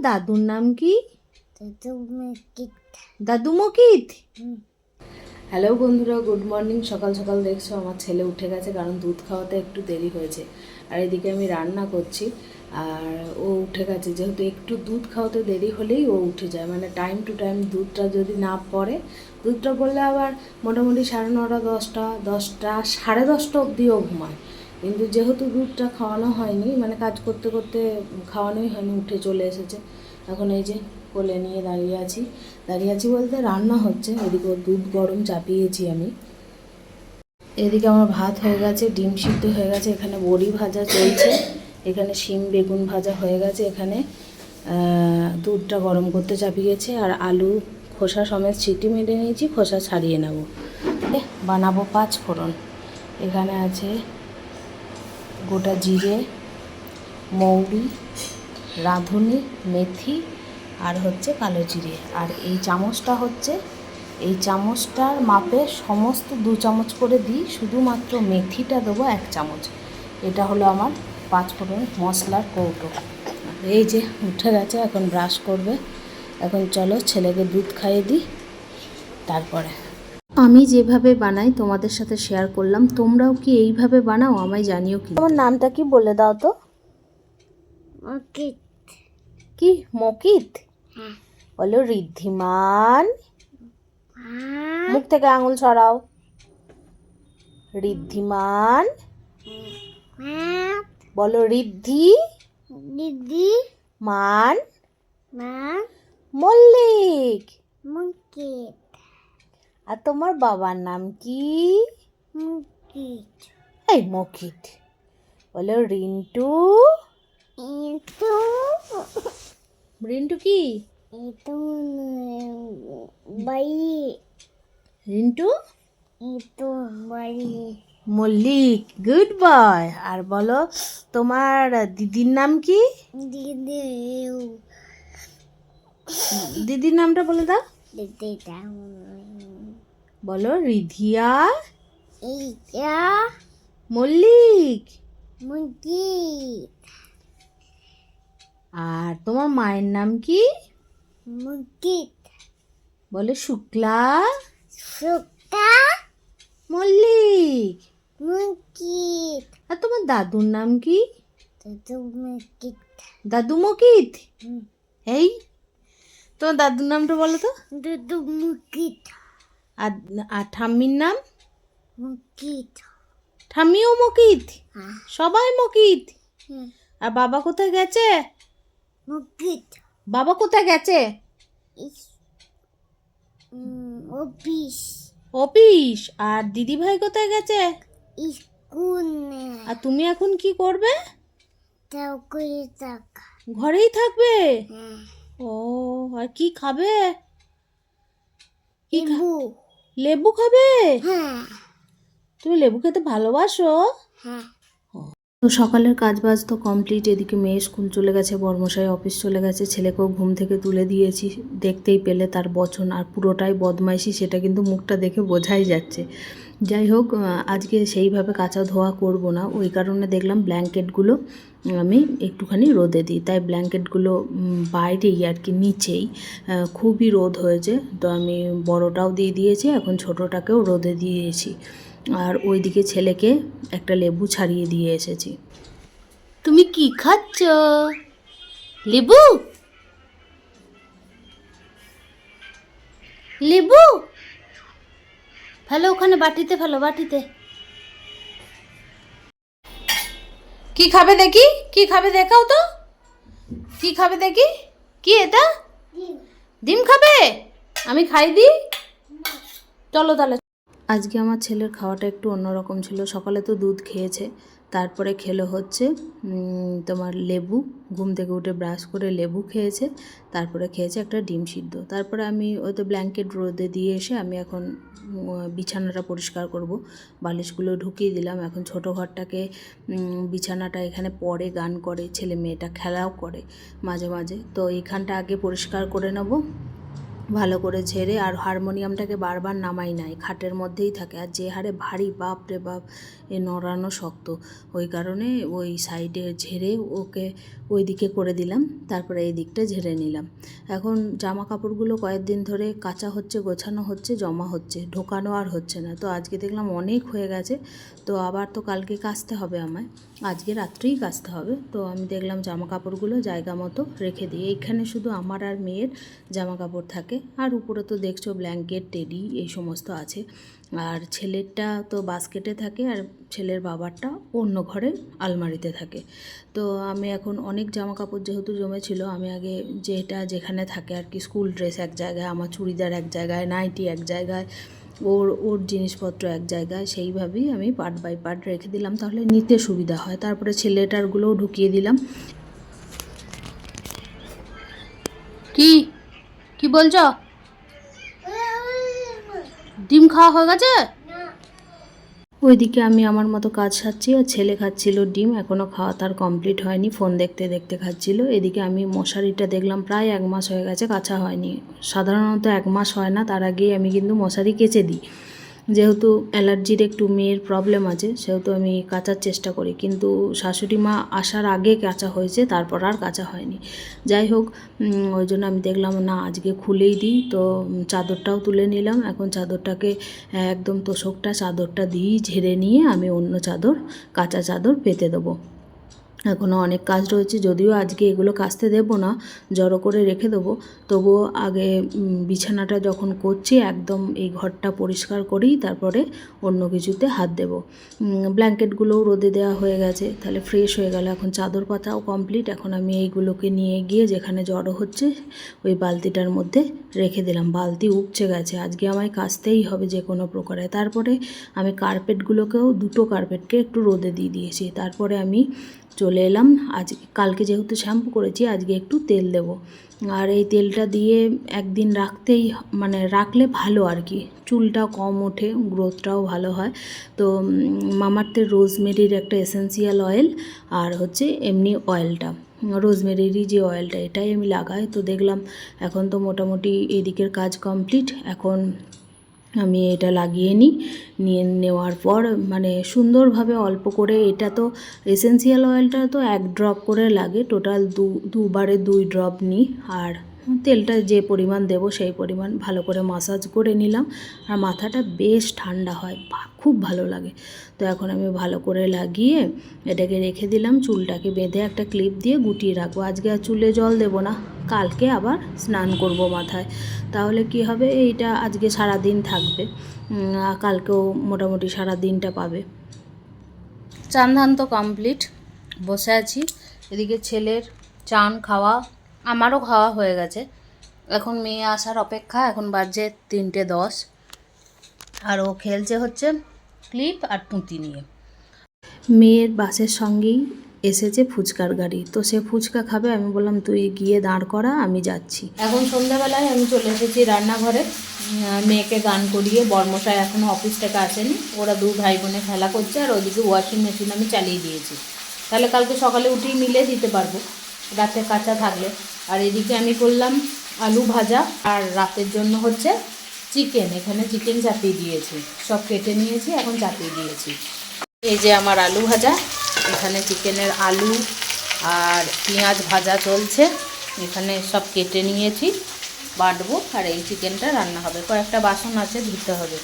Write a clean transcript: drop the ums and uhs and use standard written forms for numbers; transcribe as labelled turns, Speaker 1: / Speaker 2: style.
Speaker 1: দাদুর নাম কি?
Speaker 2: দাদু মকিত।
Speaker 1: দাদু মকিত। হ্যালো বন্ধুরা, গুড মর্নিং। সকাল সকাল দেখছো আমার ছেলে উঠে গেছে, কারণ দুধ খাওয়াতে একটু দেরি হয়েছে। আর এদিকে আমি রান্না করছি, আর ও উঠে গেছে। যেহেতু একটু দুধ খাওয়াতে দেরি হলেই ও উঠে যায়, মানে টাইম টু টাইম দুধটা যদি না পড়ে, দুধটা পড়লে আবার মোটামুটি 9:30, 10টা, 10:30 অবধিও ঘুমায়। কিন্তু যেহেতু দুধটা খাওয়ানো হয়নি, মানে কাজ করতে করতে খাওয়ানোই হয়নি, উঠে চলে এসেছে। এখন এই যে কোলে নিয়ে দাঁড়িয়ে আছি বলতে রান্না হচ্ছে। এদিকে দুধ গরম চাপিয়েছি আমি। এদিকে আমার ভাত হয়ে গেছে, ডিম সিদ্ধ হয়ে গেছে, এখানে বড়ি ভাজা চলছে, এখানে শিম বেগুন ভাজা হয়ে গেছে, এখানে দুধটা গরম করতে চাপিয়েছে, আর আলু খোসা সমেত সিটি মেরে নিয়েছি, খোসা ছাড়িয়ে নেব। বানাবো 5 ফোড়ন। এখানে আছে গোটা জিরে, মৌরি, রাঁধুনি, মেথি, আর হচ্ছে কালো জিরে। আর এই চামচটা হচ্ছে, এই চামচটার মাপে সমস্ত 2 চামচ করে দিই, শুধুমাত্র মেথিটা দেবো 1 চামচ। এটা হলো আমার 5 ফোড়ন মশলার কৌটো। এই যে উঠে গেছে, এখন ব্রাশ করবে। এখন চলো ছেলেকে দুধ খাইয়ে দিই, তারপরে আমি যেভাবে বানাই তোমাদের সাথে শেয়ার করলাম। তোমরাও কি এইভাবে বানাও? আমায় জানিও। কি তোমার নামটা কি বলে দাও তো?
Speaker 2: মকিত।
Speaker 1: কি মকিত?
Speaker 2: হ্যাঁ।
Speaker 1: বলো ঋদ্ধিমান।
Speaker 2: হ্যাঁ।
Speaker 1: মুখ থেকে আঙুল সরাও। ঋদ্ধিমান।
Speaker 2: হ্যাঁ।
Speaker 1: বলো ঋদ্ধি
Speaker 2: দিদি
Speaker 1: মান
Speaker 2: মা
Speaker 1: মল্লিক।
Speaker 2: মকিত।
Speaker 1: আর তোমার বাবার নাম কি?
Speaker 2: মকিত।
Speaker 1: এই মকিত। বলো রিন্টু।
Speaker 2: itu
Speaker 1: রিন্টু কি?
Speaker 2: itu bayi
Speaker 1: Rintu
Speaker 2: itu bayi
Speaker 1: Mallick. Good boy. আর বলো তোমার দিদির নাম কি?
Speaker 2: didi
Speaker 1: দিদির নামটা বলে দাও।
Speaker 2: didi tahu
Speaker 1: বলো রিধিয়া
Speaker 2: iya
Speaker 1: মল্লিক।
Speaker 2: mungkin
Speaker 1: আর তোমার মায়ের নাম কি?
Speaker 2: mungkin
Speaker 1: বলে শুক্লা
Speaker 2: suka
Speaker 1: মল্লিক।
Speaker 2: mungkin
Speaker 1: আর তোমার দাদুর নাম কি?
Speaker 2: itu mungkin
Speaker 1: দাদু মকিত। এই তোমার দাদুর নামটা বলো তো।
Speaker 2: itu mungkin
Speaker 1: আর আর ঠাম্মির নাম?
Speaker 2: mungkin
Speaker 1: ঠাম্মিও মকিত। সবাই মকিত।
Speaker 2: Hmm.
Speaker 1: আর বাবা কোথায় গেছে?
Speaker 2: mungkin
Speaker 1: বাবা কোথায় গেছে?
Speaker 2: office
Speaker 1: office. আর দিদি ভাই কোথায় গেছে?
Speaker 2: school
Speaker 1: আর তুমি এখন কি করবে?
Speaker 2: tahu kuitak
Speaker 1: ঘরেই থাকবে? ও, আর কি খাবে?
Speaker 2: ibu
Speaker 1: লেবু খাবে?
Speaker 2: হ্যাঁ
Speaker 1: তুমি লেবু খেতে ভালোবাসো?
Speaker 2: হ্যাঁ
Speaker 1: তো সকালের কাজবাজ তো কমপ্লিট। এদিকে মেয়ে স্কুল চলে গেছে, বর্মশাই অফিস চলে গেছে, ছেলেকেও ঘুম থেকে তুলে দিয়েছি। দেখতেই পেলে তার বচন, আর পুরোটাই বদমাইশি, সেটা কিন্তু মুখটা দেখে বোঝাই যাচ্ছে। যাই হোক, আজকে সেইভাবে কাচা ধোয়া করব না, ওই কারণে দেখলাম ব্ল্যাঙ্কেটগুলো আমি একটুখানি রোদে দিই। তাই ব্ল্যাঙ্কেটগুলো বাইরেই আর কি, নিচেই খুবই রোদ হয়েছে, তো আমি বড়টাও দিয়ে দিয়েছি, এখন ছোটোটাকেও রোদে দিয়েছি। আর ওইদিকে ছেলেকে একটা লেবু ছাড়িয়ে দিয়ে এসেছি। তুমি কি খাচ্ছ? লেবু? লেবু ফেলো ওখানে, বাটিতে ফেলো, বাটিতে। কি খাবে দেখি? কি খাবে দেখাও তো। কি খাবে দেখি? কি এটা? ডিম খাবে? আমি খাই দিই। চলো তাহলে। আজকে আমার ছেলের খাওয়াটা একটু অন্যরকম ছিল। সকালে তো দুধ খেয়েছে, তারপরে খেলো হচ্ছে তোমার লেবু। ঘুম থেকে উঠে ব্রাশ করে লেবু খেয়েছে, তারপরে খেয়েছে একটা ডিম সিদ্ধ। তারপরে আমি ওতে ব্ল্যাঙ্কেট রোদে দিয়ে এসে আমি এখন বিছানাটা পরিষ্কার করব। বালিশগুলো ঢুকিয়ে দিলাম। এখন ছোটো ঘরটাকে, বিছানাটা এখানে পড়ে, গান করে, ছেলে মেয়েটা খেলাও করে মাঝে মাঝে, তো এইখানটা আগে পরিষ্কার করে নেব। ভালো করে ঝেড়ে, আর হারমোনিয়ামটাকে বারবার নামাই নাই, খাটের মধ্যেই থাকে, আর যে হারে ভারী, বাপ রে বাপ, এ নড়ানো শক্ত, ওই কারণে ওই সাইডে ঝেড়ে ওকে ওই দিকে করে দিলাম, তারপরে এই দিকটা ঝেড়ে নিলাম। এখন জামা কাপড়গুলো কয়েকদিন ধরে কাচা হচ্ছে, গোছানো হচ্ছে, জমা হচ্ছে, ঢোকানো আর হচ্ছে না। তো আজকে দেখলাম অনেক হয়ে গেছে, তো আবার তো কালকে কাচতে হবে আমায়, আজকে রাত্রেই কাচতে হবে। তো আমি দেখলাম জামা কাপড়গুলো জায়গা মতো রেখে দিই। এইখানে শুধু আমার আর মেয়ের জামা কাপড় থাকে, আর উপরে তো দেখছো ব্ল্যাঙ্কেট, টেডি এই সমস্ত আছে। আর ছেলেরটা তো বাস্কেটে থাকে, আর ছেলের বাবারটা অন্য ঘরে আলমারিতে থাকে। তো আমি এখন অনেক জামা কাপড় যেহেতু জমেছিল, আমি আগে যেটা যেখানে থাকে আর কি, স্কুল ড্রেস এক জায়গায়, আমার চুড়িদার এক জায়গায়, নাইটি এক জায়গায়, ওর জিনিসপত্র এক জায়গায়, সেইভাবেই আমি পার্ট বাই পার্ট রেখে দিলাম, তাহলে নিতে সুবিধা হয়। তারপরে ছেলেটারগুলোও ঢুকিয়ে দিলাম। কি কি বলছো? ডিম খাওয়া হয়ে গেছে? ওইদিকে আমি আমার মতো কাজ সারছি, আর ছেলে খাচ্ছিল ডিম, এখনও খাওয়া তার কমপ্লিট হয়নি, ফোন দেখতে দেখতে খাচ্ছিল। এদিকে আমি মশারিটা দেখলাম প্রায় 1 মাস হয়ে গেছে কাচা হয়নি। সাধারণত 1 মাস হয় না, তার আগেই আমি কিন্তু মশারি কেচে দিই। যেহেতু অ্যালার্জির একটু মেয়ের প্রবলেম আছে, সেহেতু আমি কাচার চেষ্টা করি, কিন্তু শাশুড়ি মা আসার আগে কাচা হয়েছে, তারপর আর কাচা হয়নি। যাই হোক, ওই জন্য আমি দেখলাম না আজকে খুলেই দিই। তো চাদরটাও তুলে নিলাম। এখন চাদরটাকে একদম তোষকটা চাদরটা দিয়েই ঝেড়ে নিয়ে আমি অন্য চাদর, কাঁচা চাদর পেতে দেবো। এখনও অনেক কাজ রয়েছে, যদিও আজকে এগুলো কাচতে দেবো না, জড়ো করে রেখে দেবো, তবুও আগে বিছানাটা যখন করছি একদম এই ঘরটা পরিষ্কার করেই তারপরে অন্য কিছুতে হাত দেবো। ব্ল্যাঙ্কেটগুলোও রোদে দেওয়া হয়ে গেছে, তাহলে ফ্রেশ হয়ে গেল। এখন চাদর পাতাও কমপ্লিট। এখন আমি এইগুলোকে নিয়ে গিয়ে যেখানে জড়ো হচ্ছে ওই বালতিটার মধ্যে রেখে দিলাম। বালতি উপচে গেছে, আজকে আমায় কাচতেই হবে যে কোনো প্রকারে। তারপরে আমি কার্পেটগুলোকেও, 2টো কার্পেটকে একটু রোদে দিয়ে দিয়েছি। তারপরে আমি চলে এলাম, কালকে যেহেতু শ্যাম্পু করেছি, আজকে একটু তেল দেব। আর এই তেলটা দিয়ে একদিন রাখলে ভালো আর কি, চুলটা কম ওঠে, গ্রোথটাও ভালো হয়। তো মামাআর্থের রোজমেরির একটা এসেন্সিয়াল অয়েল, আর হচ্ছে এমনি অয়েলটা, রোজমেরিরই যে অয়েলটা, এটাই আমি লাগাই। তো দেখলাম এখন তো মোটামুটি এদিকের কাজ কমপ্লিট। এখন আমি এটা লাগিয়ে নিয়ে নেওয়ার পর সুন্দরভাবে অল্প করে, এটা তো এসেন্সিয়াল অয়েলটা তো 1 ড্রপ করে লাগে, টোটাল দুবারে 2 ড্রপ নিই। আর তেলটা যে পরিমাণ দেব সেই পরিমাণ ভালো করে মাসাজ করে নিলাম, আর মাথাটা বেশ ঠান্ডা হয়, খুব ভালো লাগে। তো এখন আমি ভালো করে লাগিয়ে এটাকে রেখে দিলাম। চুলটাকে বেঁধে একটা ক্লিপ দিয়ে গুটিয়ে রাখবো। আজকে আর চুলে জল দেব না, কালকে আবার স্নান করব মাথায়। তাহলে কি হবে, এইটা আজকে সারা দিন থাকবে, কালকেও মোটামুটি সারা দিনটা পাবে। চান ধান তো কমপ্লিট, বসে আছি। এদিকে ছেলের চান খাওয়া, আমারও খাওয়া হয়ে গেছে। এখন মেয়ে আসার অপেক্ষা। এখন বাজে 3:10, আর ও খেলছে হচ্ছে ক্লিপ আর টুঁতি নিয়ে। মেয়ের বাসের সঙ্গেই এসেছে ফুচকার গাড়ি, তো সে ফুচকা খাবে। আমি বললাম তুই গিয়ে দাঁড় করা, আমি যাচ্ছি। এখন সন্ধ্যাবেলায় আমি চলে এসেছি রান্নাঘরে, মেয়েকে গান করিয়ে। বর্মশাই এখনও অফিস থেকে আসেনি, ওরা 2 ভাই বোনে খেলা করছে। আর ওইদিকে ওয়াশিং মেশিন আমি চালিয়ে দিয়েছি, তাহলে কালকে সকালে উঠেই মিলে দিতে পারবো, রাতে কাঁচা থাকলে। আর এদিকে আমি করলাম আলু ভাজা, আর রাতের জন্য হচ্ছে চিকেন। এখানে চিকেন চাপিয়ে দিয়েছি, সব কেটে নিয়েছি, এখন চাপিয়ে দিয়েছি। এই যে আমার আলু ভাজা, এখানে চিকেনের আলু আর পেঁয়াজ ভাজা চলছে, এখানে সব কেটে নিয়েছি, বাটবো, আর এই চিকেনটা রান্না হবে। কয়েকটা বাসন আছে, ধুতে হবে।